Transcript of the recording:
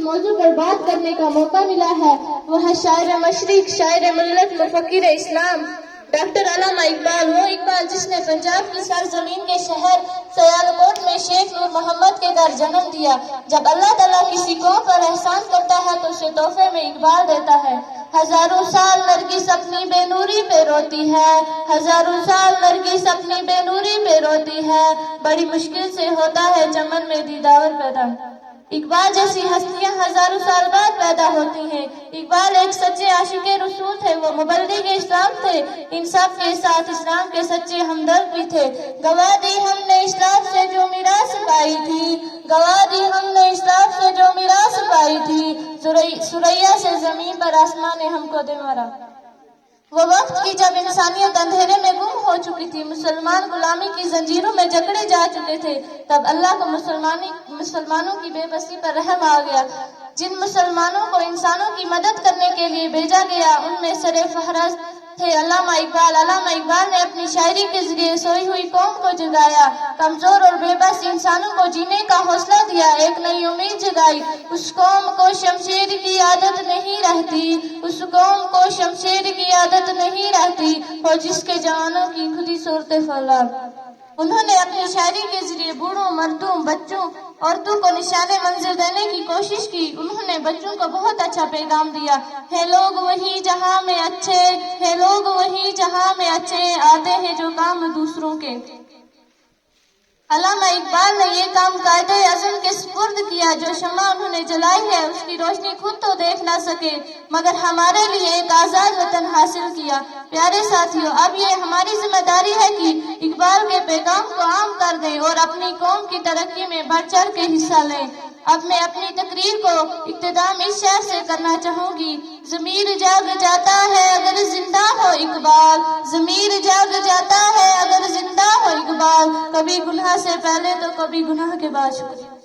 موضوع پر بات کرنے کا موقع ملا ہے وہ ہے شاعر مشرق، شاعر ملت، مفکر اسلام ڈاکٹر علامہ اقبال۔ وہ اقبال جس نے پنجاب کی سرزمین کے شہر سیالکوٹ میں شیخ نور محمد کے گھر جنم دیا۔ جب اللہ تعالیٰ کسی قوم پر احسان کرتا ہے تو اسے تحفے میں اقبال دیتا ہے۔ ہزاروں سال نرگس اپنی بے نوری پہ روتی ہے، ہزاروں سال نرگس اپنی بے نوری پہ روتی ہے، بڑی مشکل سے ہوتا ہے چمن میں دیدار پیدا۔ اقبال جیسی ہستیاں ہزاروں سال بعد پیدا ہوتی ہیں۔ اقبال ایک سچے عاشق رسول تھے، وہ مبلغ اسلام تھے، انصاف کے ساتھ اسلام کے سچے ہمدرد بھی تھے۔ گواہ دی ہم نے اسلام سے جو میراث پائی تھی، گواہ دی ہم نے اسلام سے جو میراث پائی تھی، سریا سے زمین پر آسمان نے ہم کو دے مارا۔ وہ وقت کی جب انسانیت اندھیرے میں گم ہو چکی تھی، مسلمان غلامی کی زنجیروں میں جکڑے جا چکے تھے، تب اللہ کو مسلمانوں کی بے بسی پر رحم آ گیا۔ جن مسلمانوں کو انسانوں کی مدد کرنے کے لیے بھیجا گیا ان میں سر فہرست تھے علامہ اقبال۔ علامہ اقبال نے اپنی شاعری کے ذریعے سوئی ہوئی قوم کو جگایا، کمزور اور بے بس انسانوں کو جینے کا حوصلہ دیا، ایک نئی امید جگائی۔ اس قوم کو شمشیر کی عادت نہیں رہتی، اس قوم کو شمشیر کی عادت نہیں رہتی، اور جس کے جوانوں کی خودی صورت فولاد۔ انہوں نے اپنی شاعری کے ذریعے بوڑھوں، مردوں، بچوں، عورتوں کو نشان منزل دینے کی کوشش کی۔ انہوں نے بچوں کو بہت اچھا پیغام دیا، ہے لوگ وہی جہاں میں اچھے، ہے لوگ وہی جہاں میں اچھے، آتے ہیں جو کام دوسروں کے۔ علامہ اقبال نے یہ کام قائد اعظم کے سپرد کیا۔ جو شمع انہوں نے جلائی ہے اس کی روشنی خود تو دیکھ نہ سکے مگر ہمارے لیے ایک آزاد وطن حاصل کیا۔ پیارے ساتھیوں، اب یہ ہماری ذمہ داری ہے کہ اقبال کے پیغام کو عام کر دیں اور اپنی قوم کی ترقی میں بڑھ چڑھ کے حصہ لیں۔ اب میں اپنی تقریر کو اختتام اس شعر سے کرنا چاہوں گی: ضمیر جاگ جاتا ہے اگر زندہ ہو اقبال، ضمیر جاگ جاتا ہے اگر زندہ ہو اقبال، کبھی گناہ سے پہلے تو کبھی گناہ کے بعد۔ شکریہ۔